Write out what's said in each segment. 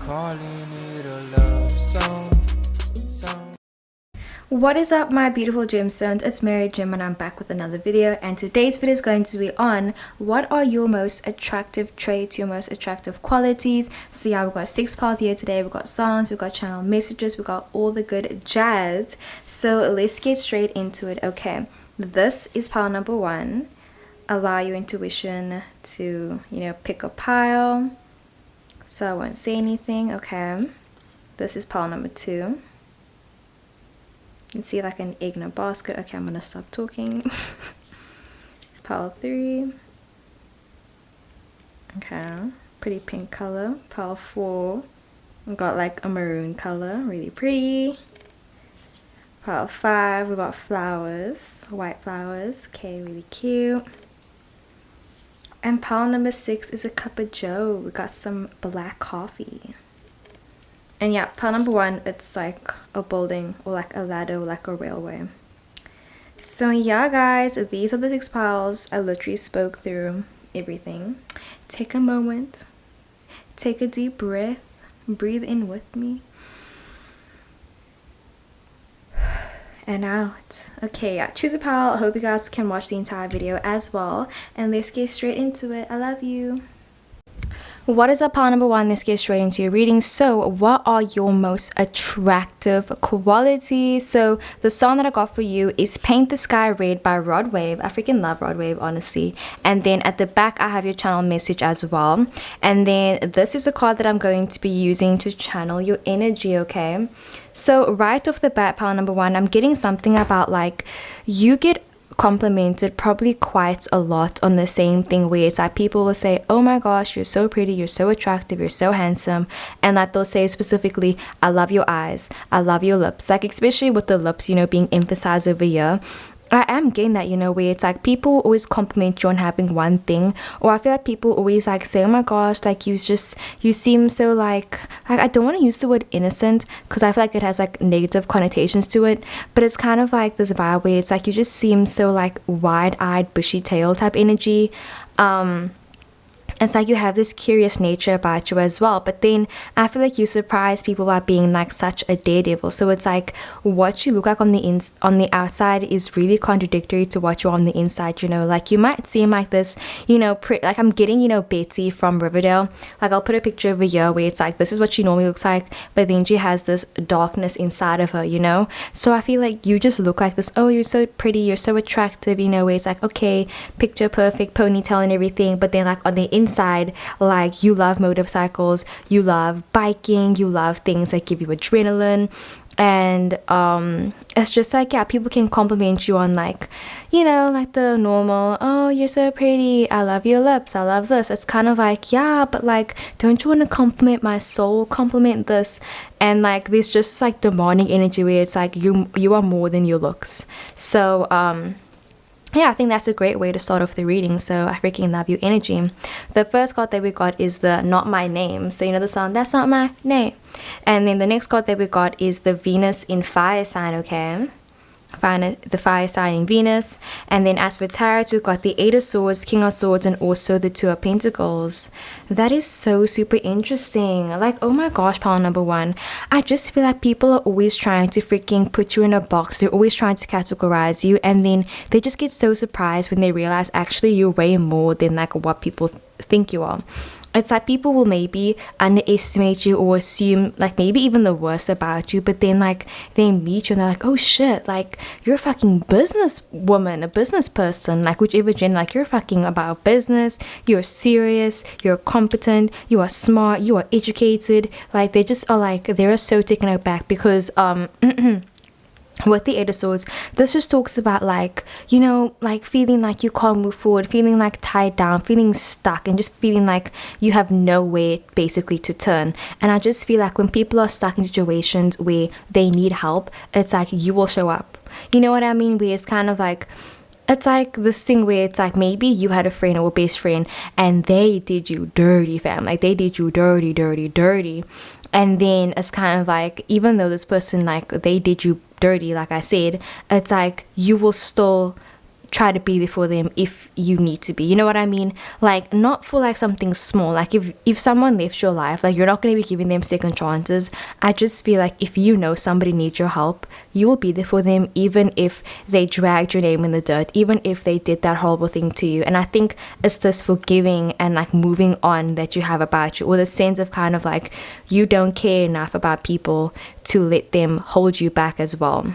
calling it a love song. What is up, my beautiful gemstones? It's Mary Gem and I'm back with another video, and today's video is going to be on what are your most attractive traits, your most attractive qualities. So yeah, we've got 6 piles here today. We've got songs, we've got channel messages, we've got all the good jazz. So let's get straight into it. Okay, this is pile number 1. Allow your intuition to, pick a pile. So I won't say anything. Okay, this is pile number 2. You can see like an egg in a basket. Okay, I'm gonna stop talking. Pile 3. Okay, pretty pink color. Pile 4. We got like a maroon color, really pretty. Pile 5, we got flowers, white flowers. Okay, really cute. And pile number 6 is a cup of joe. We got some black coffee. And yeah, pile number 1, it's like a building or like a ladder or like a railway. So yeah, guys, these are the 6 piles. I literally spoke through everything. Take a moment, take a deep breath, breathe in with me, and out. Okay, yeah, choose a pile. I hope you guys can watch the entire video as well, and let's get straight into it. I love you. What is up, pile number 1? Let's get straight into your reading. So what are your most attractive qualities? So the song that I got for you is Paint the Sky Red by Rod Wave. I freaking love Rod Wave, honestly. And then at the back I have your channel message as well. And then this is a card that I'm going to be using to channel your energy. Okay, so right off the bat, pile number 1, I'm getting something about like you get complimented probably quite a lot on the same thing, where it's like people will say, oh my gosh, you're so pretty, you're so attractive, you're so handsome, and like they'll say specifically, I love your eyes, I love your lips, like especially with the lips, being emphasized over here. I am getting that, where it's like people always compliment you on having one thing, or I feel like people always like say, oh my gosh, like you seem so like I don't want to use the word innocent because I feel like it has like negative connotations to it, but it's kind of like this vibe where it's like you just seem so like wide-eyed, bushy tail type energy. It's like you have this curious nature about you as well, but then I feel like you surprise people by being like such a daredevil. So it's like what you look like on the outside is really contradictory to what you're on the inside. Like you might seem like this, like I'm getting, Betsy from Riverdale. Like I'll put a picture over here where it's like this is what she normally looks like, but then she has this darkness inside of her. So I feel like you just look like this. Oh, you're so pretty, you're so attractive. Where it's like, okay, picture perfect, ponytail and everything, but then like on the inside, like you love motorcycles, you love biking, you love things that give you adrenaline, and it's just like, yeah, people can compliment you on like, like the normal, oh, you're so pretty, I love your lips, I love this. It's kind of like, yeah, but like, don't you want to compliment my soul, compliment this? And like there's just like demanding energy where it's like you are more than your looks. So yeah, I think that's a great way to start off the reading. So I freaking love your energy. The first card that we got is the Not My Name. So the song, That's Not My Name. And then the next card that we got is the Venus in Fire sign, okay? The fire sign in Venus. And then as for tarots, we've got the 8 of Swords, King of Swords, and also the 2 of Pentacles. That is so super interesting. Like, oh my gosh, pile number 1, I just feel like people are always trying to freaking put you in a box. They're always trying to categorize you, and then they just get so surprised when they realize actually you're way more than like what people think you are. It's like people will maybe underestimate you or assume like maybe even the worst about you, but then like they meet you and they're like, oh shit, like you're a fucking business woman, a business person, like whichever gender, like you're fucking about business, you're serious, you're competent, you are smart, you are educated. Like they just are like, they're so taken aback because with the 8 of Swords, this just talks about like, like feeling like you can't move forward, feeling like tied down, feeling stuck, and just feeling like you have nowhere basically to turn. And I just feel like when people are stuck in situations where they need help, it's like you will show up. You know what I mean? Where it's kind of like, it's like this thing where it's like maybe you had a friend or a best friend and they did you dirty, fam. Like they did you dirty, dirty, dirty. And then it's kind of like, even though this person, like they did you dirty, like I said, it's like you will still try to be there for them if you need to be, you know what I mean? Like, not for like something small. Like if someone left your life, like, you're not going to be giving them second chances. I just feel like if you know somebody needs your help, you will be there for them, even if they dragged your name in the dirt, even if they did that horrible thing to you. And I think it's this forgiving and like moving on that you have about you, or the sense of kind of like you don't care enough about people to let them hold you back as well.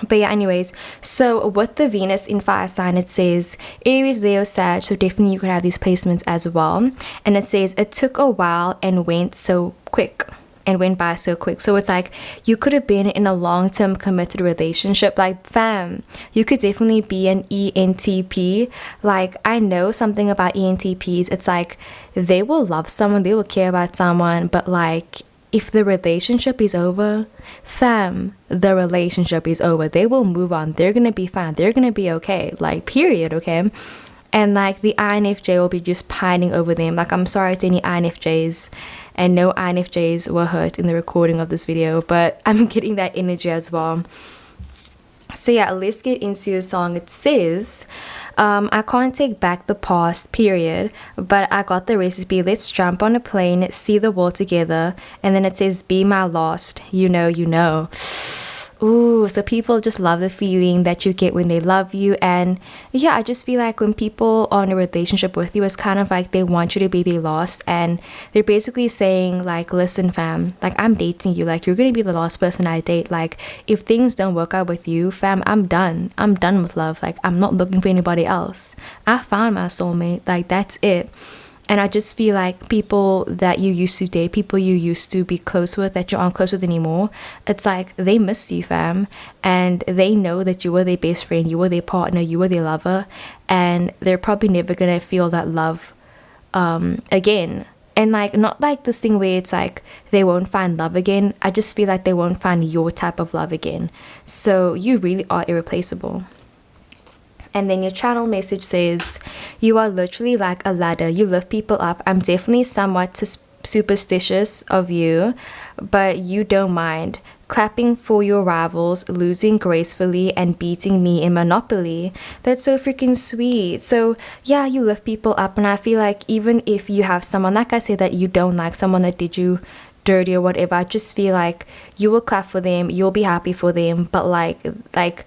But yeah, anyways, so with the Venus in fire sign, it says Aries, Leo, Sag, so definitely you could have these placements as well. And it says it took a while and went so quick and went by so quick. So it's like you could have been in a long-term committed relationship. Like, fam, you could definitely be an ENTP. Like, I know something about ENTPs. It's like they will love someone, they will care about someone, but like if the relationship is over, fam, the relationship is over. They will move on. They're gonna be fine. They're gonna be okay. Like, period, okay? And like the INFJ will be just pining over them. Like, I'm sorry to any INFJs, and no INFJs were hurt in the recording of this video, but I'm getting that energy as well. So yeah, let's get into a song. It says, I can't take back the past, period, but I got the recipe. Let's jump on a plane, see the world together. And then it says, be my last, you know, you know. Ooh, so people just love the feeling that you get when they love you. And yeah, I just feel like when people are in a relationship with you, it's kind of like they want you to be their last, and they're basically saying like, listen fam, like, I'm dating you, like, you're gonna be the last person I date. Like, if things don't work out with you, fam, I'm done with love. Like, I'm not looking for anybody else. I found my soulmate. Like, that's it. And I just feel like people that you used to date, people you used to be close with, that you aren't close with anymore, it's like they miss you, fam. And they know that you were their best friend, you were their partner, you were their lover. And they're probably never going to feel that love again. And like, not like this thing where it's like they won't find love again. I just feel like they won't find your type of love again. So you really are irreplaceable. And then your channel message says, you are literally like a ladder. You lift people up. I'm definitely somewhat superstitious of you, but you don't mind. Clapping for your rivals, losing gracefully, and beating me in Monopoly. That's so freaking sweet. So yeah, you lift people up, and I feel like even if you have someone, like I said, that you don't like, someone that did you dirty or whatever, I just feel like you will clap for them, you'll be happy for them, but like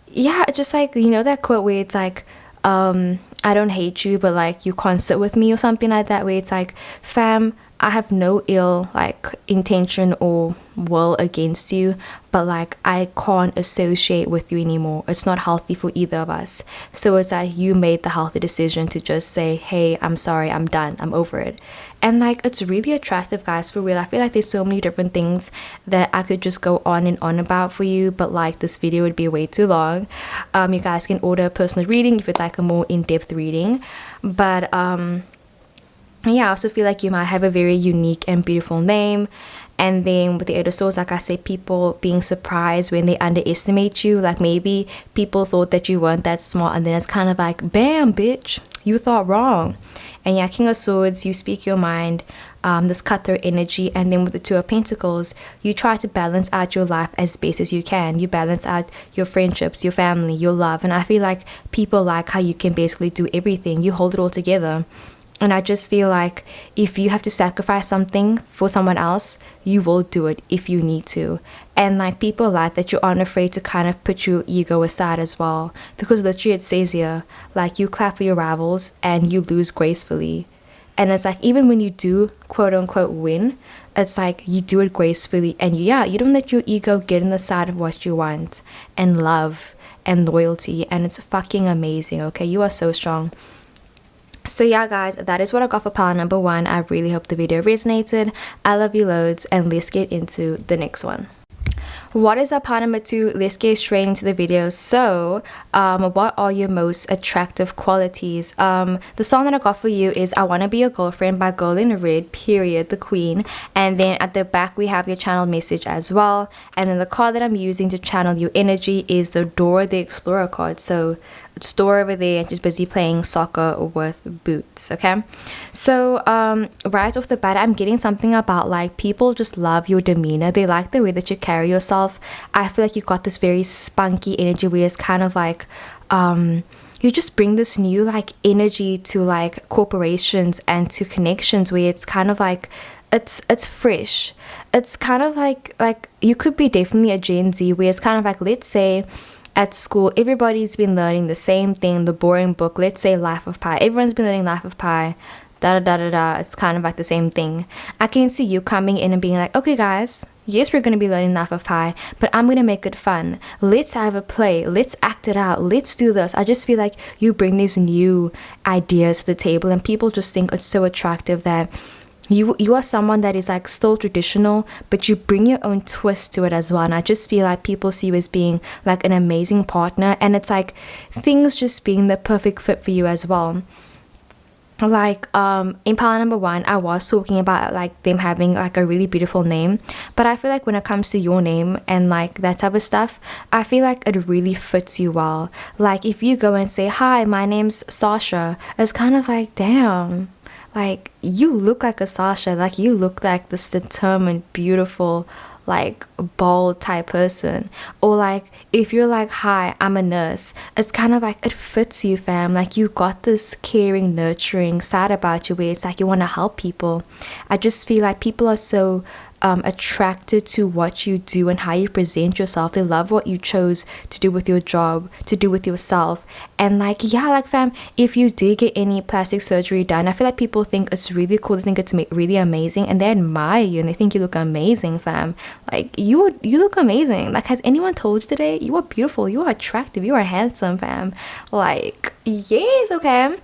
yeah, just like, you know that quote where it's like, I don't hate you, but like you can't sit with me, or something like that, where it's like, fam, I have no ill like intention or will against you, but like I can't associate with you anymore. It's not healthy for either of us. So it's like you made the healthy decision to just say, hey, I'm sorry, I'm done, I'm over it. And like, it's really attractive, guys, for real. I feel like there's so many different things that I could just go on and on about for you, but like this video would be way too long. You guys can order a personal reading if you'd like a more in-depth reading. But yeah, I also feel like you might have a very unique and beautiful name. And then with the Eight of Swords, like I said, people being surprised when they underestimate you. Like, maybe people thought that you weren't that smart, and then it's kind of like, bam, bitch, you thought wrong. And yeah, King of Swords, you speak your mind, this cutthroat energy. And then with the Two of Pentacles, you try to balance out your life as best as you can. You balance out your friendships, your family, your love. And I feel like people like how you can basically do everything. You hold it all together. And I just feel like if you have to sacrifice something for someone else, you will do it if you need to. And like, people like that you aren't afraid to kind of put your ego aside as well. Because literally it says here, like, you clap for your rivals and you lose gracefully. And it's like, even when you do quote unquote win, it's like you do it gracefully. And yeah, you don't let your ego get in the side of what you want and love and loyalty. And it's fucking amazing, okay? You are so strong. So yeah, guys, that is what I got for pile number 1. I really hope the video resonated. I love you loads, and let's get into the next one. What is up, pile number 2? Let's get straight into the video. So what are your most attractive qualities? The song that I got for you is I Want to Be Your Girlfriend by Girl in Red, period, the queen. And then at the back we have your channel message as well. And then the card that I'm using to channel your energy is the Dora the Explorer card. So store over there and just busy playing soccer with boots. Okay, so right off the bat, I'm getting something about like people just love your demeanor. They like the way that you carry yourself. I feel like you got this very spunky energy where it's kind of like you just bring this new like energy to like corporations and to connections where it's kind of like it's fresh. It's kind of like you could be definitely a Gen Z where it's kind of like, let's say at school everybody's been learning the same thing, the boring book, let's say Life of Pi. Everyone's been learning Life of Pi, da da da da da. It's kind of like the same thing. I can see you coming in and being like, okay guys, yes, we're going to be learning Life of Pi, but I'm going to make it fun. Let's have a play. Let's act it out. Let's do this. I just feel like you bring these new ideas to the table and people just think it's so attractive that you are someone that is like still traditional, but you bring your own twist to it as well. And I just feel like people see you as being like an amazing partner, and it's like things just being the perfect fit for you as well. Like in pile number one, I was talking about like them having like a really beautiful name, but I feel like when it comes to your name and like that type of stuff, I feel like it really fits you well. Like if you go and say, hi, my name's Sasha, it's kind of like, damn, like you look like a Sasha. Like you look like this determined, beautiful, like bold type person. Or like if you're like, hi, I'm a nurse, it's kind of like it fits you, fam. Like you got this caring, nurturing side about you where it's like you want to help people. I just feel like people are so attracted to what you do and how you present yourself. They love what you chose to do with your job, to do with yourself. And like, yeah, like fam, if you did get any plastic surgery done, I feel like people think it's really cool. They think it's really amazing, and they admire you and they think you look amazing, fam. Like you look amazing. Like, has anyone told you today you are beautiful, you are attractive, you are handsome, fam? Like, yes, okay.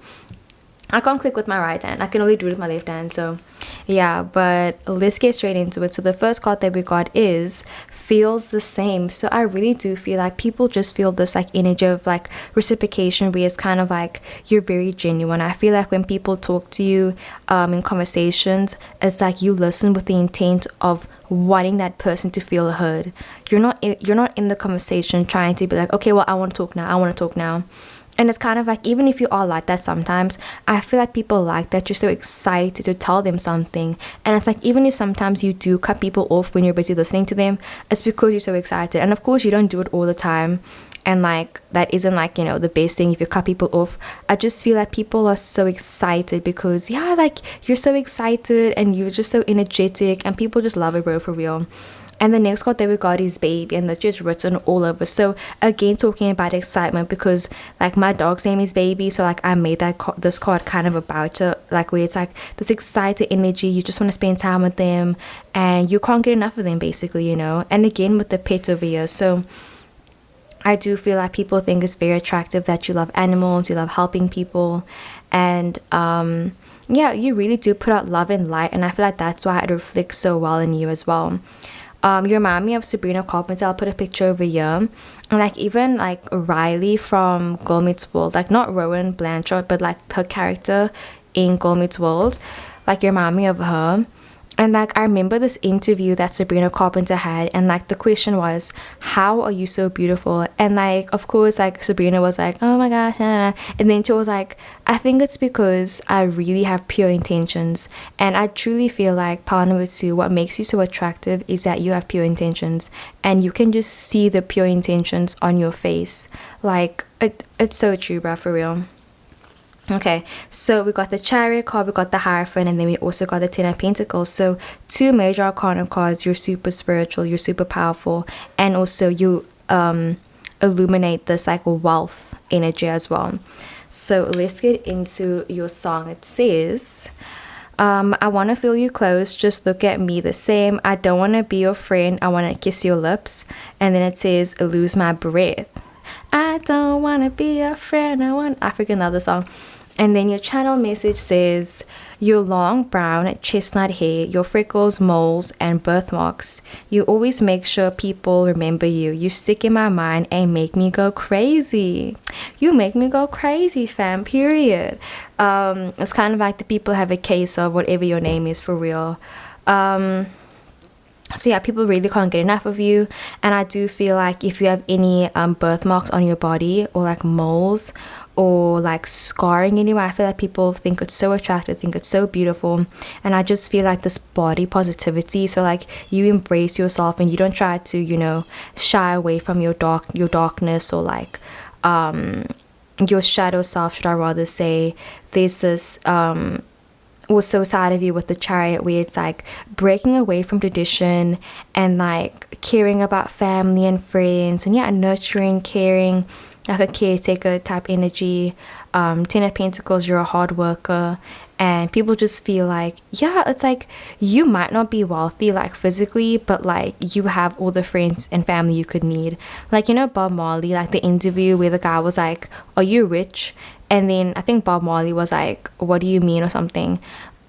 I can't click with my right hand. I can only do it with my left hand. So yeah, but let's get straight into it. So the first card that we got is feels the same. So I really do feel like people just feel this like energy of like reciprocation where it's kind of like you're very genuine. I feel like when people talk to you in conversations, it's like you listen with the intent of wanting that person to feel heard. You're not in the conversation trying to be like, okay, well, I want to talk now. I want to talk now. And it's kind of like, even if you are like that sometimes, I feel like people like that you're so excited to tell them something. And it's like, even if sometimes you do cut people off when you're busy listening to them, it's because you're so excited. And of course you don't do it all the time, and like that isn't like, you know, the best thing if you cut people off. I just feel like people are so excited because, yeah, like you're so excited and you're just so energetic and people just love it, bro, for real. And the next card that we got is baby, and that's just written all over. So again, talking about excitement, because like my dog's name is baby, so like I made that this card kind of about it, like where it's like this excited energy. You just want to spend time with them and you can't get enough of them, basically, you know. And again with the pet over here, so I do feel like people think it's very attractive that you love animals, you love helping people, and yeah, you really do put out love and light, and I feel like that's why it reflects so well in you as well. You remind me of Sabrina Carpenter. I'll put a picture over here. And like even like Riley from Girl Meets World, like not Rowan Blanchard, but like her character in Girl Meets World, like you remind me of her. And like I remember this interview that Sabrina Carpenter had, and like the question was, how are you so beautiful? And like of course like Sabrina was like, oh my gosh, and then she was like, I think it's because I really have pure intentions. And I truly feel like part number two, what makes you so attractive is that you have pure intentions, and you can just see the pure intentions on your face. Like it's so true, bruh, for real. Okay, so we got the Chariot card, we got the Hierophant, and then we also got the Ten of Pentacles. So two major arcana cards. You're super spiritual, you're super powerful, and also you illuminate this like wealth energy as well. So let's get into your song. It says, I want to feel you close, just look at me the same. I don't want to be your friend, I want to kiss your lips. And then it says, lose my breath. I don't want to be your friend, I forget another song. And then your channel message says, your long brown chestnut hair, your freckles, moles, and birthmarks. You always make sure people remember you. You stick in my mind and make me go crazy. You make me go crazy, fam, period. It's kind of like the people have a case of whatever your name is, for real. So yeah, people really can't get enough of you. And I do feel like if you have any birthmarks on your body, or like moles, or like scarring anywhere, I feel like people think it's so attractive, think it's so beautiful. And I just feel like this body positivity, so like you embrace yourself and you don't try to, you know, shy away from your darkness, or like your shadow self, should I rather say. There's this also side of you with the Chariot, where it's like breaking away from tradition and like caring about family and friends, and yeah, nurturing, caring, like a caretaker type energy. Ten of Pentacles, you're a hard worker, and people just feel like, yeah, it's like you might not be wealthy like physically, but like you have all the friends and family you could need. Like, you know, Bob Marley, like the interview where the guy was like, are you rich? And then I think Bob Marley was like, what do you mean, or something,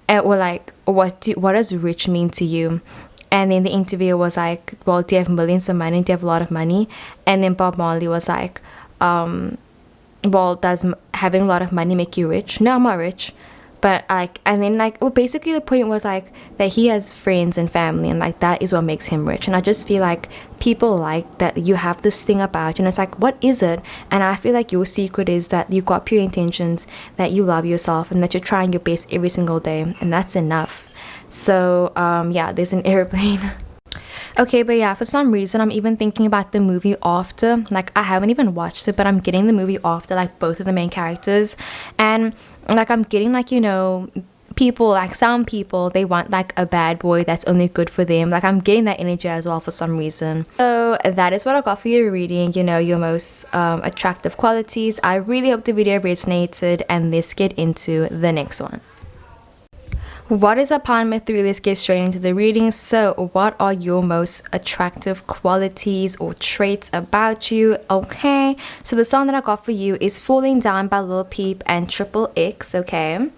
or like, what does rich mean to you? And then the interviewer was like, well, do you have millions of money, do you have a lot of money? And then Bob Marley was like, well, does having a lot of money make you rich? No, I'm not rich. But like, and then like, well, basically the point was like that he has friends and family, and like that is what makes him rich. And I just feel like people like that you have this thing about you, and it's like, what is it? And I feel like your secret is that you got pure intentions, that you love yourself, and that you're trying your best every single day, and that's enough. So yeah, there's an airplane. Okay, but yeah, for some reason I'm even thinking about the movie After. Like, I haven't even watched it, but I'm getting the movie After, like both of the main characters. And like, I'm getting like, you know, people, like some people, they want like a bad boy that's only good for them. Like, I'm getting that energy as well for some reason. So that is what I got for your reading, you know, your most attractive qualities. I really hope the video resonated, and let's get into the next one. What is upon me through? Let's get straight into the reading. So what are your most attractive qualities or traits about you? Okay, so the song that I got for you is Falling Down by Lil Peep and Triple X. Okay,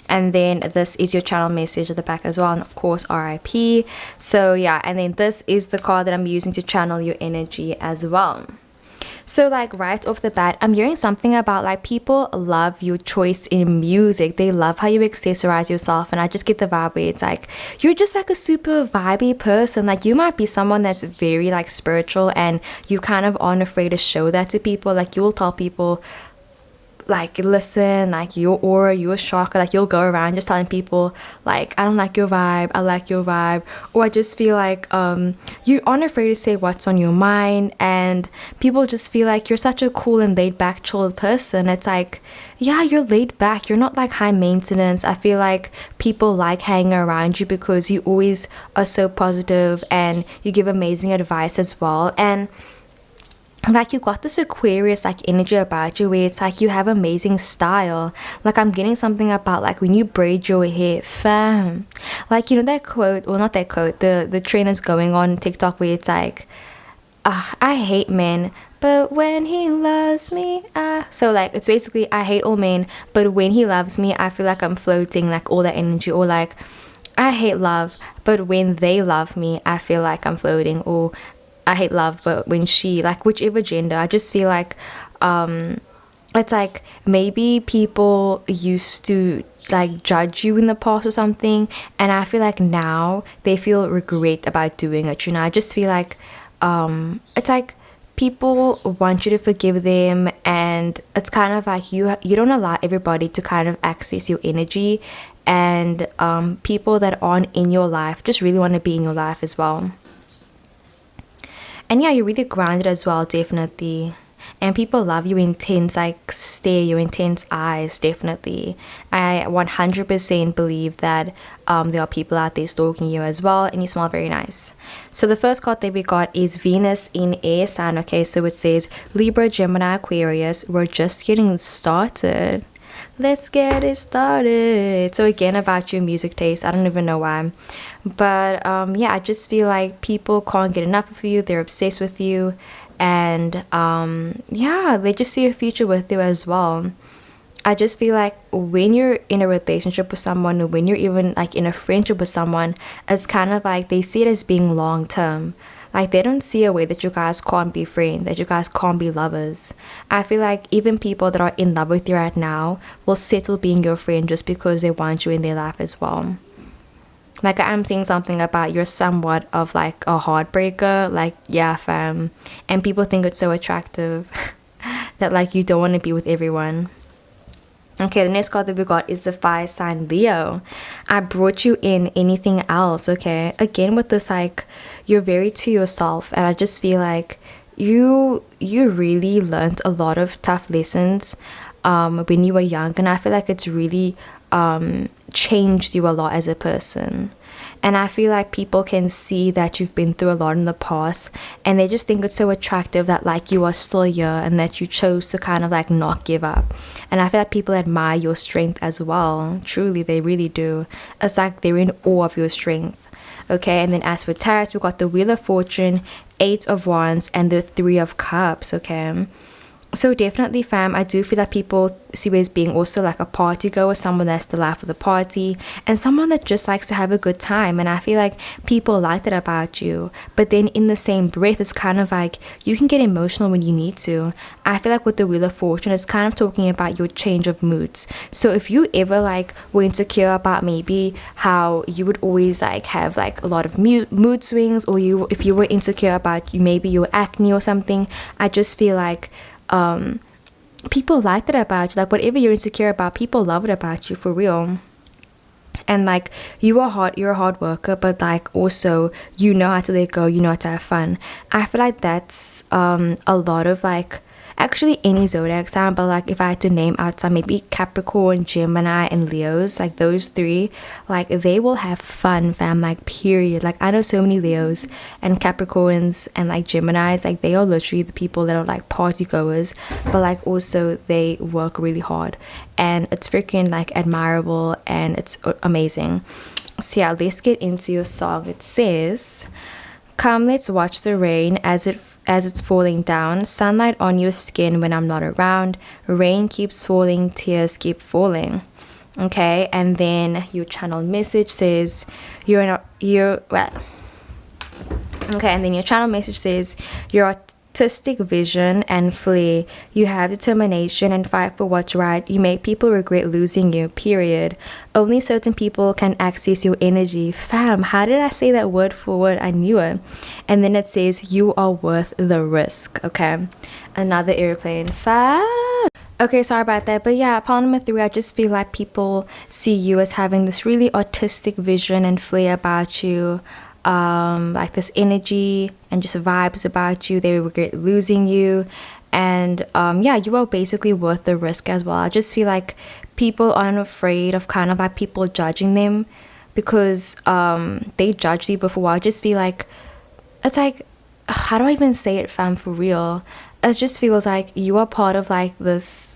and then this is your channel message at the back as well, and of course RIP. So yeah, and then this is the card that I'm using to channel your energy as well. So like right off the bat, I'm hearing something about like people love your choice in music. They love how you accessorize yourself, and I just get the vibe where it's like you're just like a super vibey person. Like, you might be someone that's very like spiritual, and you kind of aren't afraid to show that to people. Like, you will tell people, like, listen, like, your aura, your chakra, like, you'll go around just telling people like, I don't like your vibe, I like your vibe. Or I just feel like you aren't afraid to say what's on your mind, and people just feel like you're such a cool and laid back, chill person. It's like, yeah, you're laid back, you're not like high maintenance. I feel like people like hanging around you because you always are so positive, and you give amazing advice as well. And like, you got this Aquarius like energy about you, where it's like you have amazing style. Like, I'm getting something about like when you braid your hair, fam. Like, you know that quote, well, not that quote, the trend is going on TikTok where it's like, I hate men, but when he loves me, so like, it's basically, I hate all men, but when he loves me, I feel like I'm floating, like all that energy. Or like, I hate love, but when they love me, I feel like I'm floating. Or I hate love, but when she, like, whichever gender, I just feel like it's like maybe people used to like judge you in the past or something, and I feel like now they feel regret about doing it, you know. I just feel like it's like people want you to forgive them, and it's kind of like you don't allow everybody to kind of access your energy, and people that aren't in your life just really want to be in your life as well. And yeah, you're really grounded as well, definitely. And people love your intense like stare, your intense eyes, definitely. I 100% believe that there are people out there stalking you as well, and you smell very nice. So the first card that we got is Venus in air sign. Okay, so it says Libra, Gemini, Aquarius, we're just getting started. Let's get it started. So again, about your music taste, I don't even know why, but yeah, I just feel like people can't get enough of you. They're obsessed with you, and yeah, they just see a future with you as well. I just feel like when you're in a relationship with someone, or when you're even like in a friendship with someone, it's kind of like they see it as being long term. Like, they don't see a way that you guys can't be friends, that you guys can't be lovers. I feel like even people that are in love with you right now will settle being your friend just because they want you in their life as well. Like, I'm seeing something about you're somewhat of like a heartbreaker. Like, yeah, fam. And people think it's so attractive that like you don't want to be with everyone. Okay, the next card that we got is the fire sign Leo. I brought you in anything else, okay? Again, with this, like, you're very to yourself, and I just feel like you really learned a lot of tough lessons when you were young, and I feel like it's really changed you a lot as a person. And I feel like people can see that you've been through a lot in the past, and they just think it's so attractive that like you are still here and that you chose to kind of like not give up. And I feel like people admire your strength as well. Truly, they really do. It's like they're in awe of your strength. Okay, and then as for tarot, we got the Wheel of Fortune, Eight of Wands, and the Three of Cups. Okay, so definitely, fam, I do feel like people see you as being also like a party goer, someone that's the life of the party, and someone that just likes to have a good time. And I feel like people like that about you. But then in the same breath, it's kind of like you can get emotional when you need to. I feel like with the Wheel of Fortune, it's kind of talking about your change of moods. So if you ever like were insecure about maybe how you would always like have like a lot of mood swings, or if you were insecure about maybe your acne or something, I just feel like people like that about you. Like whatever you're insecure about, people love it about you, for real. And like you're a hard worker, but like also you know how to let go, you know how to have fun. I feel like that's a lot of like actually any zodiac sign, but like if I had to name out some, maybe Capricorn, Gemini, and Leos, like those three, like they will have fun, fam, like period. Like I know so many Leos and Capricorns and like Geminis, like they are literally the people that are like party goers, but like also they work really hard, and it's freaking like admirable and it's amazing. So yeah, let's get into your song. It says, come, let's watch the rain as it's falling down, sunlight on your skin when I'm not around, rain keeps falling, tears keep falling. Okay, and then your channel message says well, okay, and then your channel message says your artistic vision and flair, you have determination and fight for what's right, you make people regret losing you, period. Only certain people can access your energy. Fam, how did I say that word for word? I knew it. And then it says you are worth the risk. Okay, another airplane. Fam. Okay, sorry about that, but yeah, pile number 3, I just feel like people see you as having this really artistic vision and flair about you, like this energy and just vibes about you. They regret losing you, and yeah, you are basically worth the risk as well. I just feel like people aren't afraid of kind of like people judging them, because they judged you before. I just feel like it's like, how do I even say it, fam, for real? It just feels like you are part of like this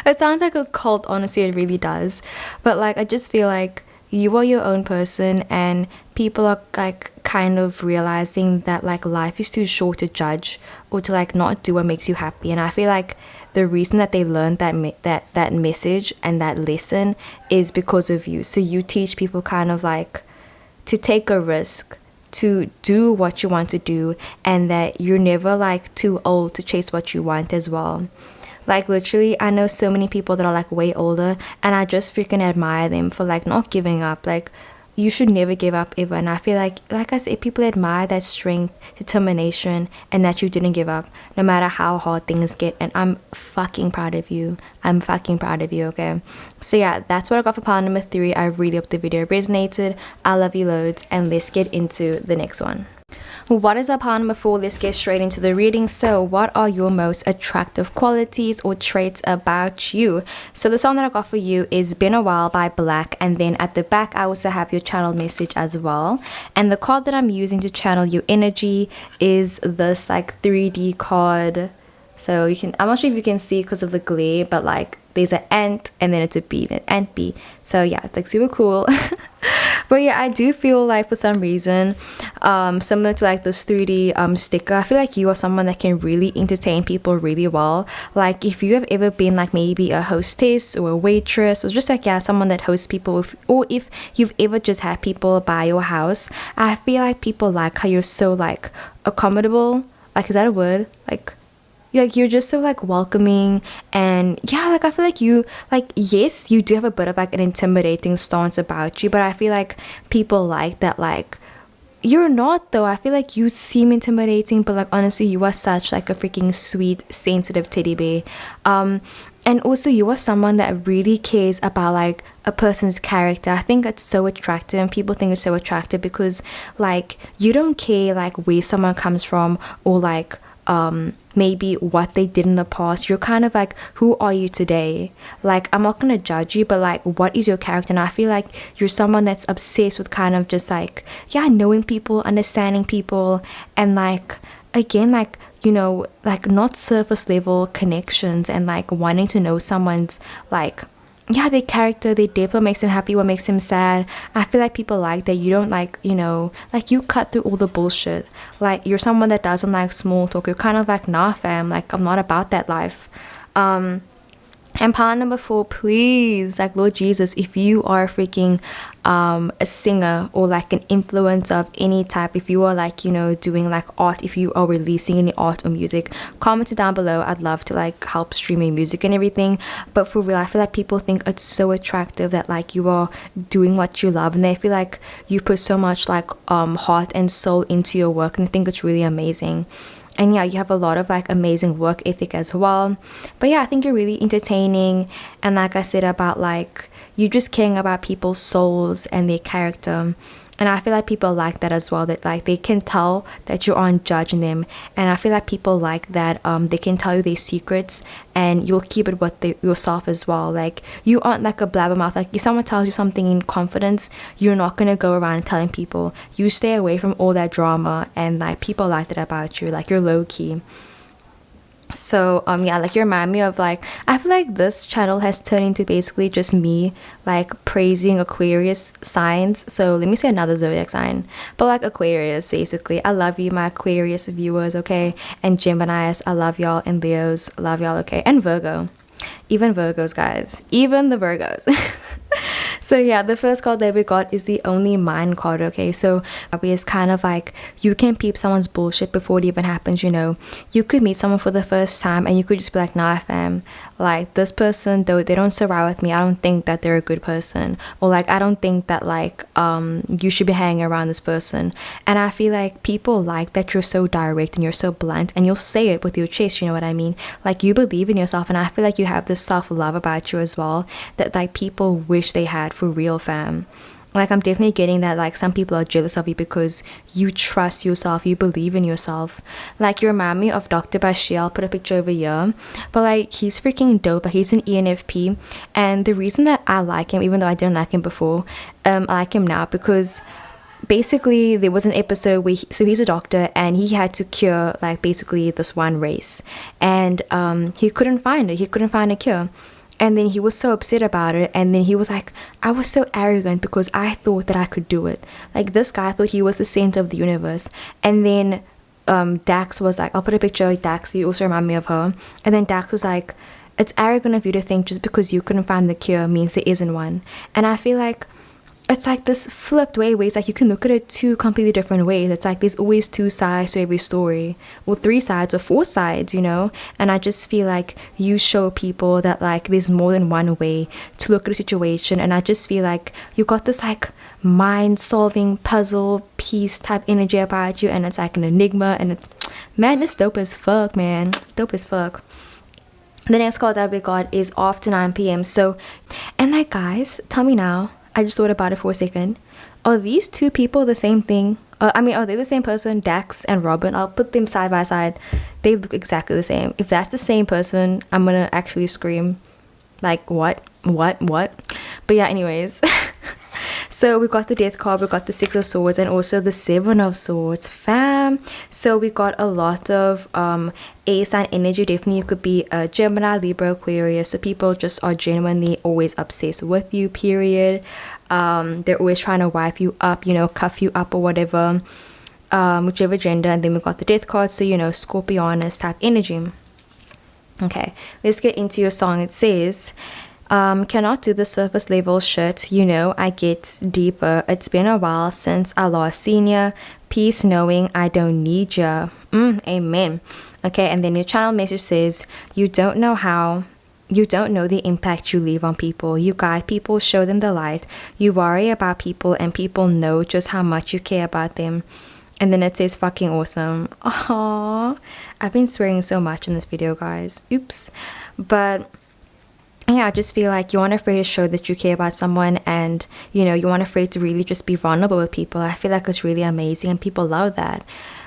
it sounds like a cult, honestly, it really does, but like I just feel like you are your own person, and people are like kind of realizing that like life is too short to judge or to like not do what makes you happy. And I feel like the reason that they learned that message and that lesson is because of you. So you teach people kind of like to take a risk, to do what you want to do, and that you're never like too old to chase what you want as well. Like literally, I know so many people that are like way older, and I just freaking admire them for like not giving up. Like you should never give up ever. And I feel like I said, people admire that strength, determination, and that you didn't give up no matter how hard things get. And I'm fucking proud of you. I'm fucking proud of you. Okay, so yeah, that's what I got for pile number 3. I really hope the video resonated. I love you loads, and let's get into the next one. What is up, pile number 4? Let's get straight into the reading. So what are your most attractive qualities or traits about you? So the song that I got for you is Been a While by Black, and then at the back I also have your channel message as well. And the card that I'm using to channel your energy is this like 3D card. So you can, I'm not sure if you can see because of the glare, but like there's an ant and then it's a bee, an ant bee. So yeah, it's like super cool. But yeah, I do feel like for some reason, similar to like this 3D sticker, I feel like you are someone that can really entertain people really well. Like if you have ever been like maybe a hostess or a waitress, or just like, yeah, someone that hosts people, or if you've ever just had people by your house, I feel like people like how you're so like accommodable. Like, is that a word? Like like you're just so like welcoming. And yeah, like I feel like you, like, yes, you do have a bit of like an intimidating stance about you, but I feel like people like that. Like, you're not though. I feel like you seem intimidating, but like honestly, you are such like a freaking sweet, sensitive teddy bear. And also you are someone that really cares about like a person's character. I think it's so attractive, and people think it's so attractive because like you don't care like where someone comes from, or like maybe what they did in the past. You're kind of like, who are you today? Like, I'm not gonna judge you, but like, what is your character? And I feel like you're someone that's obsessed with kind of just like, yeah, knowing people, understanding people, and like, again, like, you know, like not surface level connections, and like wanting to know someone's like, yeah, their character, their depth, what makes them happy, what makes them sad. I feel like people like that. You don't like, you know, like you cut through all the bullshit. Like, you're someone that doesn't like small talk. You're kind of like, nah fam, like I'm not about that life. And part number 4, please, like, Lord Jesus, if you are freaking a singer or like an influencer of any type, if you are like, you know, doing like art, if you are releasing any art or music, comment it down below. I'd love to like help streaming music and everything. But for real, I feel like people think it's so attractive that like you are doing what you love, and they feel like you put so much like heart and soul into your work, and I think it's really amazing. And yeah, you have a lot of like amazing work ethic as well. But yeah, I think you're really entertaining, and like I said about like you just caring about people's souls and their character. And I feel like people like that as well, that like they can tell that you aren't judging them. And I feel like people like that they can tell you their secrets, and you'll keep it with yourself as well. Like, you aren't like a blabbermouth. Like, if someone tells you something in confidence, you're not gonna go around telling people. You stay away from all that drama, and like people like that about you. Like, you're low key. So yeah, like you remind me of like, I feel like this channel has turned into basically just me like praising Aquarius signs. So let me say another zodiac sign, but like Aquarius basically. I love you, my Aquarius viewers, okay? And Geminis, I love y'all. And Leos, love y'all, okay? And Virgo, even Virgos, guys, even the Virgos. So yeah, the first card that we got is the Only Mine card, okay? So it's kind of like you can peep someone's bullshit before it even happens, you know? You could meet someone for the first time and you could just be like, nah fam, like this person, though they don't surround with me, I don't think that they're a good person. Or like, I don't think that like you should be hanging around this person. And I feel like people like that you're so direct and you're so blunt, and you'll say it with your chest, you know what I mean? Like, you believe in yourself, and I feel like you have this self-love about you as well that like people wish they had for real, fam. Like, I'm definitely getting that like some people are jealous of you because you trust yourself, you believe in yourself. Like, you remind me of Dr. Bashir. I'll put a picture over here, but like he's freaking dope. Like, he's an ENFP, and the reason that I like him, even though I didn't like him before, I like him now because basically there was an episode where so he's a doctor and he had to cure like basically this one race, and he couldn't find it, he couldn't find a cure. And then he was so upset about it, and then he was like, I was so arrogant because I thought that I could do it. Like, this guy thought he was the center of the universe. And then Dax was like, I'll put a picture of Dax, you also remind me of her. And then Dax was like, it's arrogant of you to think just because you couldn't find the cure means there isn't one. And I feel like it's like this flipped way where it's like you can look at it two completely different ways. It's like there's always two sides to every story, or 3 sides or 4 sides, you know? And I just feel like you show people that like there's more than one way to look at a situation. And I just feel like you got this like mind solving puzzle piece type energy about you, and it's like an enigma, and man, it's dope as fuck, man. Dope as fuck. The next card that we got is after 9 p.m. So, and like, guys, tell me now, I just thought about it for a second. Are these two people the same thing? I mean, are they the same person? Dax and Robin. I'll put them side by side. They look exactly the same. If that's the same person, I'm gonna actually scream. Like, what? But yeah, anyways. So we got the Death card, we got the 6 of Swords, and also the 7 of Swords, fam. So we got a lot of air sign energy. Definitely you could be a Gemini, Libra, Aquarius. So people just are genuinely always obsessed with you, period. They're always trying to wipe you up, you know, cuff you up or whatever, whichever gender. And then we got the Death card, so you know, Scorpionus type energy. Okay, let's get into your song. It says, Cannot do the surface level shit. You know, I get deeper. It's been a while since I lost senior. Peace knowing I don't need ya. Amen. Okay, and then your channel message says, you don't know the impact you leave on people. You guide people, show them the light. You worry about people, and people know just how much you care about them. And then it says fucking awesome. Aww. I've been swearing so much in this video, guys. Oops. But yeah, I just feel like you aren't afraid to show that you care about someone, and you know, you aren't afraid to really just be vulnerable with people. I feel like it's really amazing, and people love that.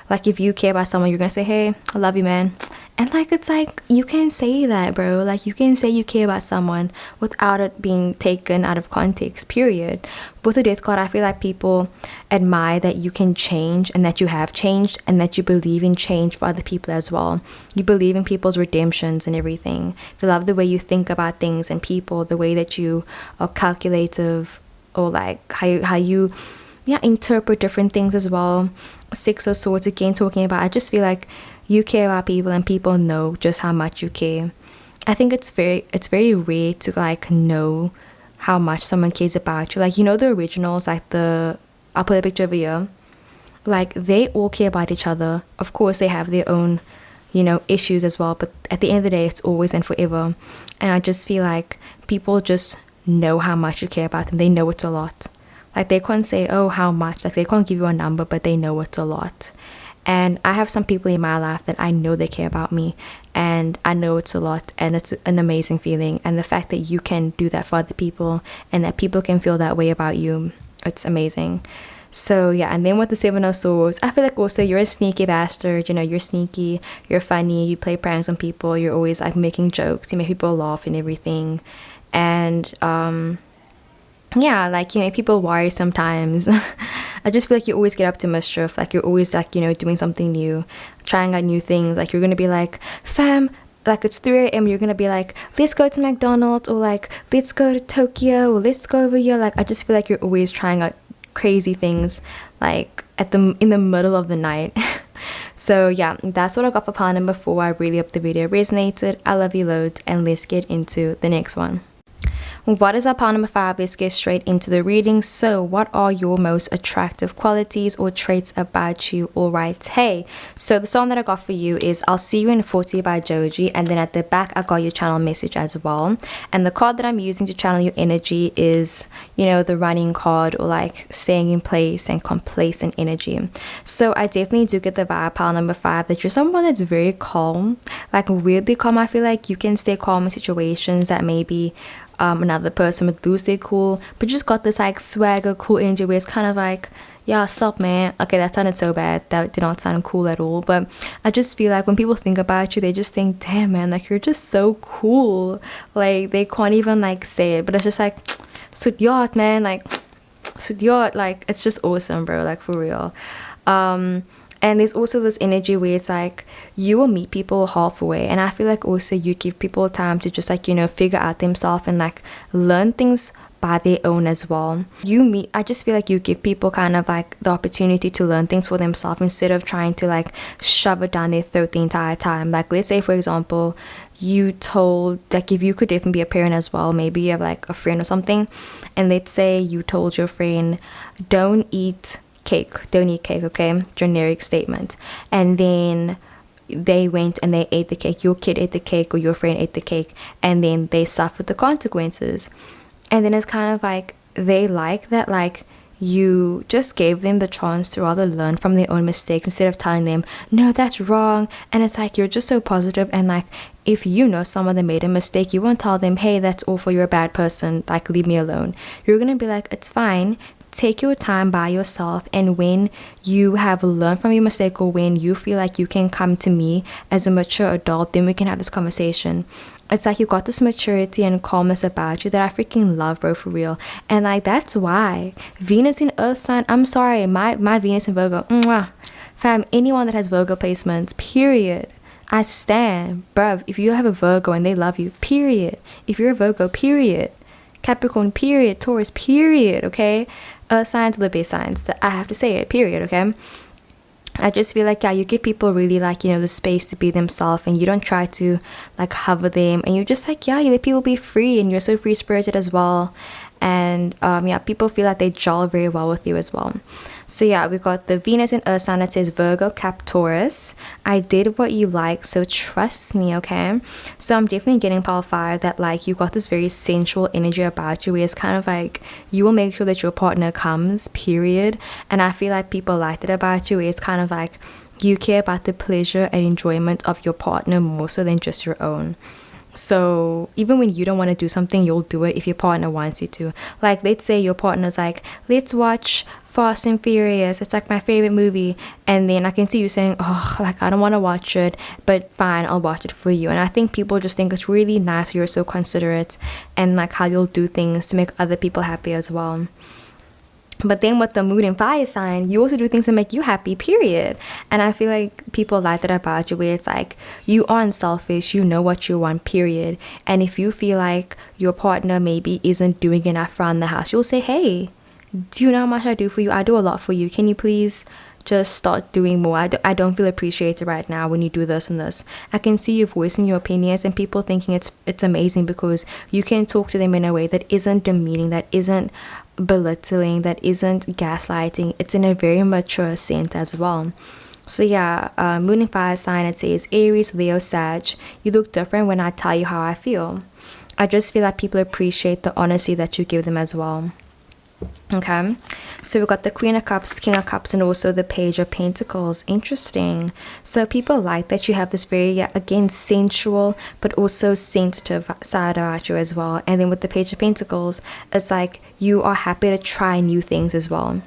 Like, if you care about someone, you're gonna say, hey, I love you, man. And like, it's like, you can say that, bro. Like, you can say you care about someone without it being taken out of context, period. With the death card, I feel like people admire that you can change, and that you have changed, and that you believe in change for other people as well. You believe in people's redemptions and everything. They love the way you think about things and people, the way that you are calculative, or like how you interpret different things as well. Six of Swords, again, talking about, I just feel like you care about people, and people know just how much you care. I think it's very rare to like know how much someone cares about you. Like, you know, the originals, like I'll put a picture over here, like they all care about each other. Of course they have their own, you know, issues as well, but at the end of the day, it's always and forever. And I just feel like people just know how much you care about them. They know it's a lot. Like, they can't say, oh, how much, like they can't give you a number, but they know it's a lot. And I have some people in my life that I know they care about me, and I know it's a lot, and it's an amazing feeling. And the fact that you can do that for other people, and that people can feel that way about you, it's amazing. So yeah, and then with the Seven of Swords, I feel like also you're a sneaky bastard. You know, you're sneaky, you're funny, you play pranks on people, you're always like making jokes, you make people laugh and everything. And yeah, like, you make people worry sometimes. I just feel like you always get up to mischief. Like, you're always like, you know, doing something new, trying out new things. Like, you're gonna be like, fam, like it's 3 a.m, you're gonna be like, let's go to McDonald's, or like, let's go to Tokyo, or let's go over here. Like, I just feel like you're always trying out crazy things, like in the middle of the night. So yeah, that's what I got for pile number 4. I really hope the video resonated. I love you loads, and let's get into the next one. What is our pile number 5? Let's get straight into the reading. So what are your most attractive qualities or traits about you? All right, hey, so the song that I got for you is I'll See You in 40 by Joji, and then at the back I got your channel message as well. And the card that I'm using to channel your energy is, you know, the running card, or like staying in place and complacent energy. So I definitely do get the vibe, pile number 5, that you're someone that's very calm, like weirdly calm. I feel like you can stay calm in situations that maybe another person would lose their cool, but you just got this like swagger, cool energy where it's kind of like, yeah, what's up, man? Okay, that sounded so bad. That did not sound cool at all. But I just feel like when people think about you, they just think, damn, man, like you're just so cool. Like, they can't even like say it, but it's just like, sudyot, man, like sudyot, like it's just awesome, bro, like for real. And there's also this energy where it's like you will meet people halfway, and I feel like also you give people time to just like, you know, figure out themselves and like learn things by their own as well. I just feel like you give people kind of like the opportunity to learn things for themselves, instead of trying to like shove it down their throat the entire time. Like, let's say for example, you told, like, if you could definitely be a parent as well, maybe you have like a friend or something, and let's say you told your friend, don't eat cake, okay, generic statement, and then they went and they ate the cake, your kid ate the cake, or your friend ate the cake, and then they suffered the consequences. And then it's kind of like they like that, like you just gave them the chance to rather learn from their own mistakes, instead of telling them, no, that's wrong. And it's like, you're just so positive, and like, if you know someone that made a mistake, you won't tell them, hey, that's awful, you're a bad person, like leave me alone. You're gonna be like, it's fine, take your time by yourself, and when you have learned from your mistake, or when you feel like you can come to me as a mature adult, then we can have this conversation. It's like you got this maturity and calmness about you that I freaking love, bro, for real. And like, that's why Venus in Earth sign, I'm sorry, my Venus in Virgo, mwah. Fam, anyone that has Virgo placements, period, I stand, bruv. If you have a Virgo and they love you, period. If you're a Virgo, period. Capricorn, period. Taurus, period. Okay, signs are the best signs. I have to say it, period. Okay. I just feel like, yeah, you give people really like, you know, the space to be themselves, and you don't try to like hover them, and you're just like, yeah, you let people be free, and you're so free spirited as well. And yeah, people feel like they gel very well with you as well. So yeah, we got the Venus and Earth sign that says Virgo, Cap, Taurus. I did what you like, so trust me, okay? So I'm definitely getting pile 5 that like you got this very sensual energy about you, where it's kind of like you will make sure that your partner comes, period. And I feel like people like that about you, where it's kind of like you care about the pleasure and enjoyment of your partner more so than just your own. So even when you don't want to do something, you'll do it if your partner wants you to. Like, let's say your partner's like, let's watch Fast and Furious, it's like my favorite movie, and then I can see you saying, oh, like I don't want to watch it, but fine, I'll watch it for you. And I think people just think it's really nice, you're so considerate, and like how you'll do things to make other people happy as well. But then with the moon and fire sign, you also do things to make you happy, period. And I feel like people like that about you, where it's like you aren't selfish, you know what you want, period. And if you feel like your partner maybe isn't doing enough around the house, you'll say, hey, do you know how much I do for you? I do a lot for you. Can you please just start doing more? I don't feel appreciated right now when you do this and this. I can see you voicing your opinions, and people thinking it's amazing because you can talk to them in a way that isn't demeaning, that isn't belittling, that isn't gaslighting. It's in a very mature sense as well. So yeah, moon and fire sign, it says Aries, Leo, Sag. You look different when I tell you how I feel. I just feel like people appreciate the honesty that you give them as well. Okay, so we've got the Queen of Cups, King of Cups, and also the Page of Pentacles. Interesting. So people like that you have this very, yeah, again, sensual but also sensitive side about you as well. And then with the Page of Pentacles, it's like you are happy to try new things as well.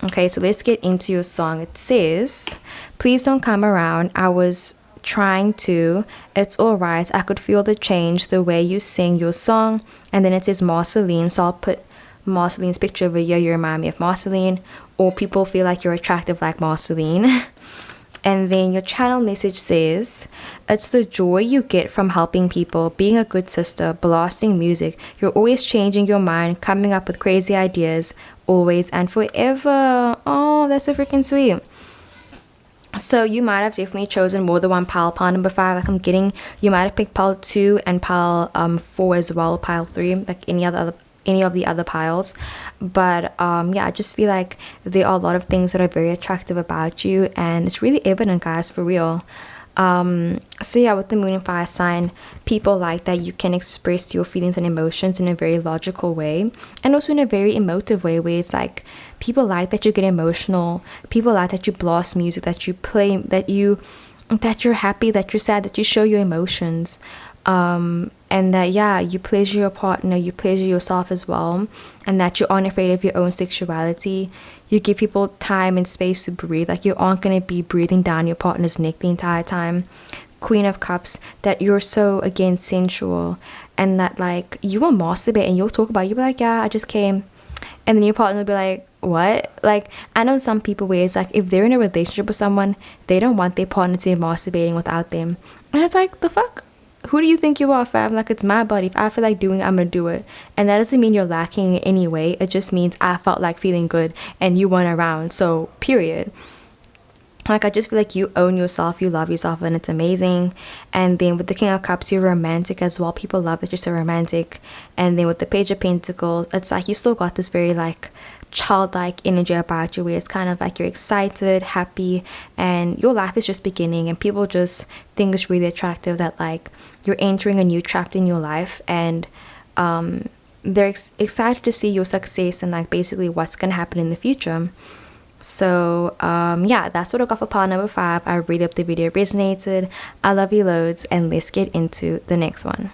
Okay, so let's get into your song. It says, please don't come around. I was trying to. It's all right. I could feel the change the way you sing your song. And then it says Marceline, so I'll put Marceline's picture over here. You remind me of Marceline, or people feel like you're attractive like Marceline. And then your channel message says, it's the joy you get from helping people, being a good sister, blasting music. You're always changing your mind, coming up with crazy ideas, always and forever. Oh, that's so freaking sweet. So you might have definitely chosen more than one pile. Pile number 5, like I'm getting, you might have picked pile 2 and pile 4 as well, pile 3, like any of the other piles. But yeah, I just feel like there are a lot of things that are very attractive about you, and it's really evident, guys, for real. So yeah, with the moon and fire sign, people like that you can express your feelings and emotions in a very logical way, and also in a very emotive way, where it's like people like that you get emotional, people like that you blast music, that you play, that you're happy, that you're sad, that you show your emotions. And that, yeah, you pleasure your partner, you pleasure yourself as well, and that you aren't afraid of your own sexuality. You give people time and space to breathe, like you aren't going to be breathing down your partner's neck the entire time. Queen of Cups, that you're so, again, sensual, and that like you will masturbate and you'll talk about it. You'll be like, yeah, I just came, and then your partner will be like, what? Like, I know some people where it's like if they're in a relationship with someone, they don't want their partner to be masturbating without them, and it's like, the fuck? Who do you think you are, fam? Like, it's my body. If I feel like doing it, I'm gonna do it. And that doesn't mean you're lacking in any way. It just means I felt like feeling good and you weren't around. So, period. Like, I just feel like you own yourself, you love yourself, and it's amazing. And then with the King of Cups, you're romantic as well. People love that you're so romantic. And then with the Page of Pentacles, it's like you still got this very like childlike energy about you, where it's kind of like you're excited, happy, and your life is just beginning, and people just think it's really attractive that like you're entering a new chapter in your life, and they're excited to see your success and like basically what's gonna happen in the future. So yeah, that's what I got for pile number 5. I really hope the video resonated. I love you loads, and let's get into the next one.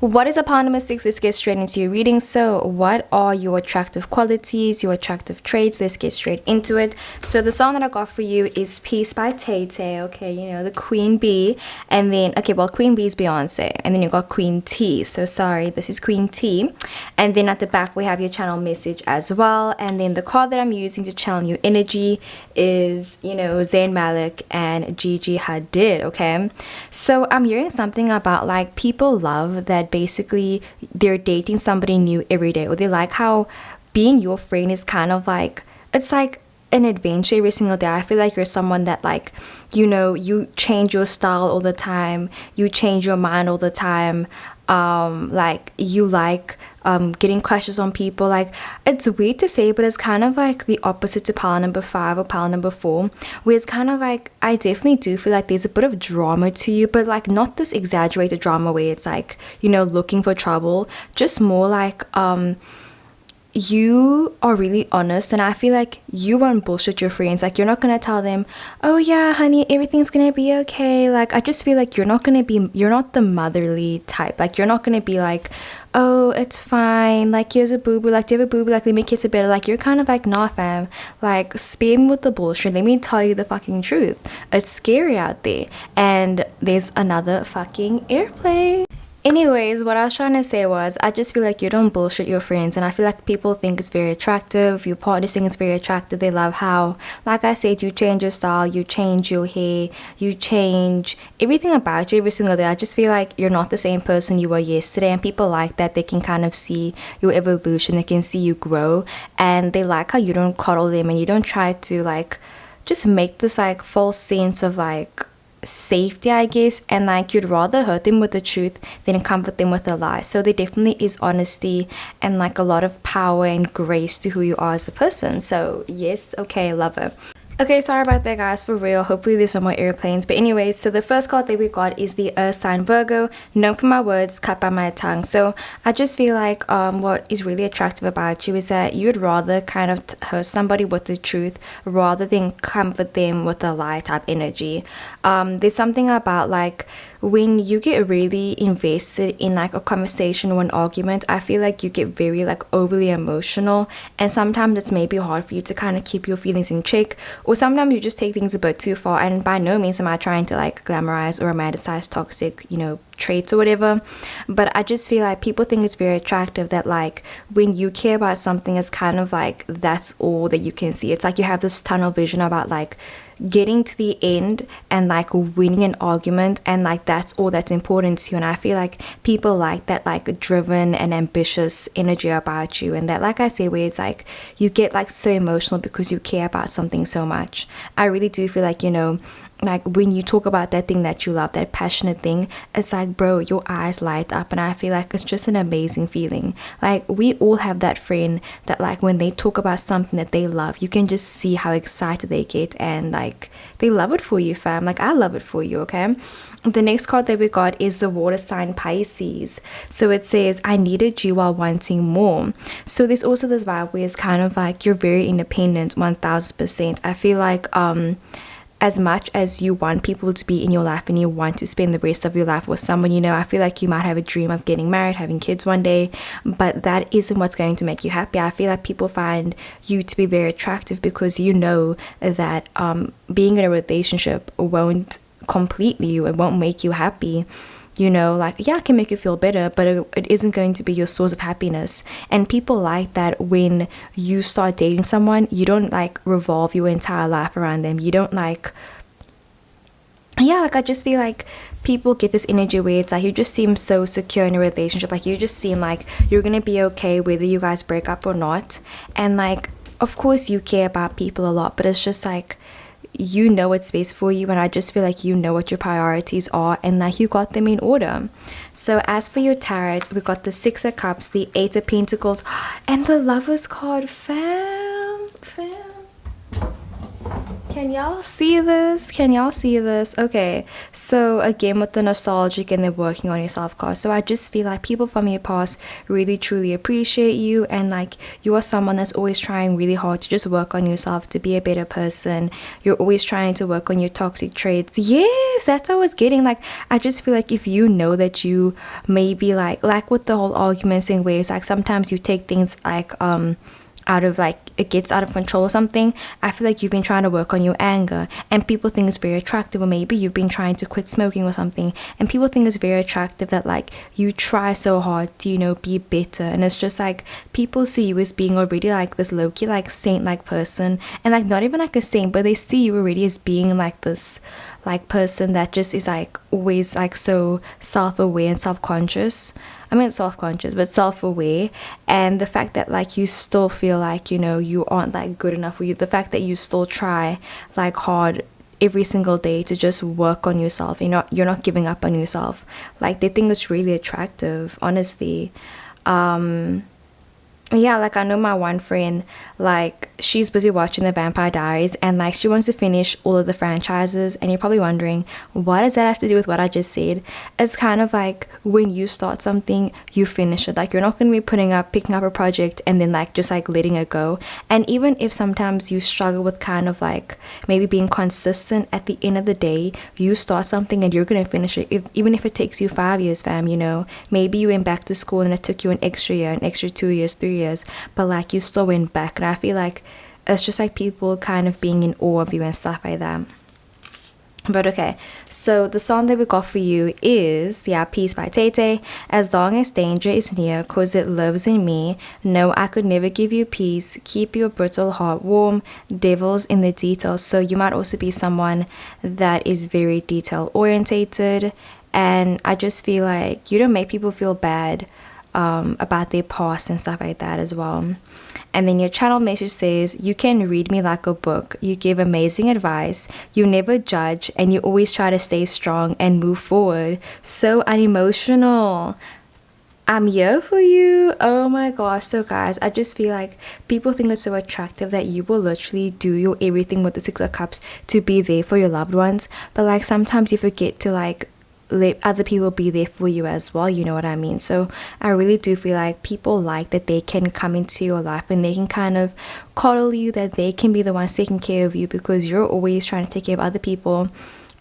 What is a pile number 6? Let's get straight into your reading. So what are your attractive qualities, your attractive traits? Let's get straight into it. So the song that I got for you is Peace by Tay Tay. Okay, you know, the Queen Bee. And then, okay, well, Queen Bee is Beyonce, and then you got Queen T. So sorry, this is Queen T. And then at the back we have your channel message as well. And then the card that I'm using to channel your energy is, you know, Zayn Malik and Gigi Hadid. Okay, so I'm hearing something about like people love that basically they're dating somebody new every day, or they like how being your friend is kind of like, it's like an adventure every single day. I feel like you're someone that, like, you know, you change your style all the time, you change your mind all the time. Like, you like getting crushes on people. Like, it's weird to say, but it's kind of like the opposite to pile number 5 or pile number 4, where it's kind of like, I definitely do feel like there's a bit of drama to you, but like not this exaggerated drama where it's like, you know, looking for trouble, just more like you are really honest, and I feel like you won't bullshit your friends. Like, you're not gonna tell them, oh yeah honey, everything's gonna be okay. Like, I just feel like you're not the motherly type. Like, you're not gonna be like, oh it's fine, like here's a boo-boo, like do you have a boo-boo, like let me kiss a bit. Like, you're kind of like, nah fam, like spare me with the bullshit, let me tell you the fucking truth. It's scary out there. And there's another fucking airplane. Anyways, what I was trying to say was, I just feel like you don't bullshit your friends, and I feel like people think it's very attractive, your partners think it's very attractive, they love how, like I said, you change your style, you change your hair, you change everything about you every single day. I just feel like you're not the same person you were yesterday, and people like that. They can kind of see your evolution, they can see you grow, and they like how you don't coddle them and you don't try to like just make this like false sense of like safety, I guess, and like you'd rather hurt them with the truth than comfort them with a lie. So there definitely is honesty and like a lot of power and grace to who you are as a person. So yes, okay, love it. Okay, sorry about that guys, for real. Hopefully there's some more airplanes. But anyways, so the first card that we got is the Earth sign Virgo, known for my words, cut by my tongue. So I just feel like what is really attractive about you is that you'd rather kind of hurt somebody with the truth rather than comfort them with a lie type energy. There's something about like when you get really invested in like a conversation or an argument, I feel like you get very like overly emotional, and sometimes it's maybe hard for you to kind of keep your feelings in check, or sometimes you just take things a bit too far. And by no means am I trying to like glamorize or romanticize toxic, you know, traits or whatever, but I just feel like people think it's very attractive that like when you care about something, it's kind of like that's all that you can see. It's like you have this tunnel vision about like getting to the end and like winning an argument, and like that's all that's important to you. And I feel like people like that like driven and ambitious energy about you, and that, like I say, where it's like you get like so emotional because you care about something so much. I really do feel like, you know, like when you talk about that thing that you love, that passionate thing, it's like, bro, your eyes light up, and I feel like it's just an amazing feeling. Like we all have that friend that like when they talk about something that they love, you can just see how excited they get, and like they love it for you, fam. Like I love it for you. Okay, the next card that we got is the water sign Pisces. So it says, I needed you while wanting more. So there's also this vibe where it's kind of like you're very independent, 1000%. I feel like as much as you want people to be in your life and you want to spend the rest of your life with someone, you know, I feel like you might have a dream of getting married, having kids one day, but that isn't what's going to make you happy. I feel like people find you to be very attractive because you know that being in a relationship won't complete you, it won't make you happy. You know, like, yeah, it can make you feel better, but it isn't going to be your source of happiness. And people like that when you start dating someone, you don't like revolve your entire life around them. You don't like, yeah, like I just feel like people get this energy where it's like you just seem so secure in a relationship. Like you just seem like you're gonna be okay whether you guys break up or not. And like, of course you care about people a lot, but it's just like, you know what's best for you, and I just feel like you know what your priorities are, and like you got them in order. So as for your tarot, we got the 6 of Cups, the 8 of Pentacles, and the Lovers card. Fam. Can y'all see this? Can y'all see this? Okay, so again with the nostalgic and the working on yourself card. So I just feel like people from your past really truly appreciate you, and like you are someone that's always trying really hard to just work on yourself to be a better person. You're always trying to work on your toxic traits. Yes, that's what I was getting. Like I just feel like if you know that you maybe like with the whole arguments thing where it's like sometimes you take things like out of like it gets out of control or something, I feel like you've been trying to work on your anger, and people think it's very attractive. Or maybe you've been trying to quit smoking or something, and people think it's very attractive that like you try so hard to, you know, be better. And it's just like people see you as being already like this low-key like saint like person, and like not even like a saint, but they see you already as being like this like person that just is like always like so self-aware and self-conscious. I mean self-conscious, but self-aware. And the fact that like you still feel like, you know, you aren't like good enough for you, the fact that you still try like hard every single day to just work on yourself, you're not giving up on yourself, like they think it's really attractive, honestly. Yeah, like I know my one friend, like she's busy watching the Vampire Diaries, and like she wants to finish all of the franchises. And you're probably wondering, what does that have to do with what I just said? It's kind of like when you start something, you finish it. Like you're not going to be picking up a project and then like just like letting it go. And even if sometimes you struggle with kind of like maybe being consistent, at the end of the day you start something and you're going to finish it, even if it takes you 5 years, fam. You know, maybe you went back to school and it took you an extra year, an extra 2 years, 3 years, but like you still went back. And I feel like it's just like people kind of being in awe of you and stuff like that. But okay, so the song that we got for you is, yeah, Peace by Tay Tay. As long as danger is near, cause it lives in me. No, I could never give you peace. Keep your brittle heart warm. Devil's in the details. So you might also be someone that is very detail orientated, and I just feel like you don't make people feel bad about their past and stuff like that as well. And then your channel message says, you can read me like a book. You give amazing advice. You never judge, and you always try to stay strong and move forward. So unemotional. I'm here for you. Oh my gosh. So guys, I just feel like people think it's so attractive that you will literally do your everything with the Six of Cups to be there for your loved ones. But like sometimes you forget to like let other people be there for you as well, you know what I mean? So I really do feel like people like that they can come into your life and they can kind of coddle you, that they can be the ones taking care of you, because you're always trying to take care of other people.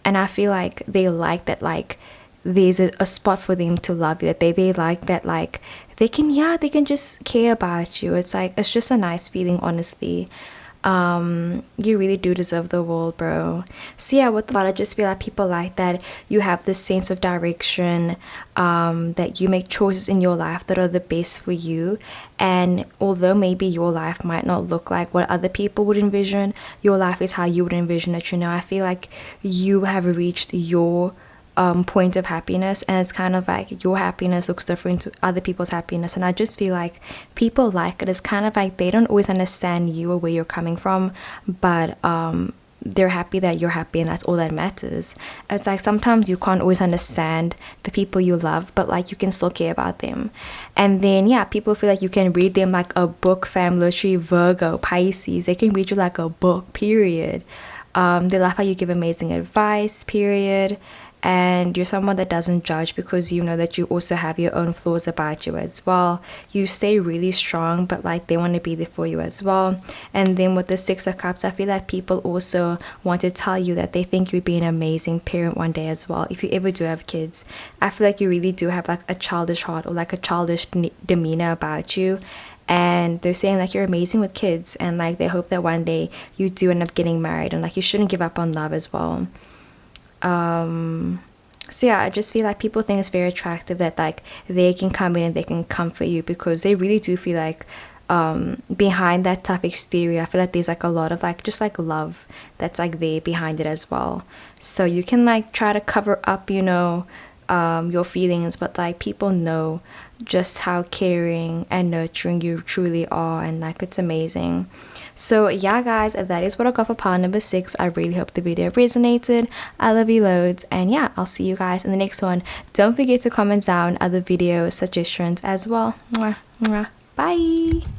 And I feel like they like that, like there's a spot for them to love you, that they like that, like they can just care about you. It's like, it's just a nice feeling, honestly. You really do deserve the world, bro. So yeah, with that, I just feel like people like that you have this sense of direction, that you make choices in your life that are the best for you. And although maybe your life might not look like what other people would envision, your life is how you would envision it. You know, I feel like you have reached your point of happiness, and it's kind of like your happiness looks different to other people's happiness. And I just feel like people like it. It's kind of like they don't always understand you or where you're coming from, but they're happy that you're happy, and that's all that matters. It's like sometimes you can't always understand the people you love, but like you can still care about them. And then yeah, people feel like you can read them like a book, fam. Literally Virgo, Pisces, they can read you like a book, period. They love how you give amazing advice, period. And you're someone that doesn't judge, because you know that you also have your own flaws about you as well. You stay really strong, but like they want to be there for you as well. And then with the Six of Cups, I feel like people also want to tell you that they think you'd be an amazing parent one day as well, if you ever do have kids. I feel like you really do have like a childish heart, or like a childish demeanor about you. And they're saying like you're amazing with kids, and like they hope that one day you do end up getting married, and like you shouldn't give up on love as well. So yeah, I just feel like people think it's very attractive that like they can come in and they can comfort you, because they really do feel like behind that tough exterior, I feel like there's like a lot of like just like love that's like there behind it as well. So you can like try to cover up, you know, your feelings, but like people know just how caring and nurturing you truly are, and like it's amazing. So yeah guys, that is what I got for pile number 6. I really hope the video resonated. I love you loads, and yeah, I'll see you guys in the next one. Don't forget to comment down other video suggestions as well. Mwah, mwah. Bye.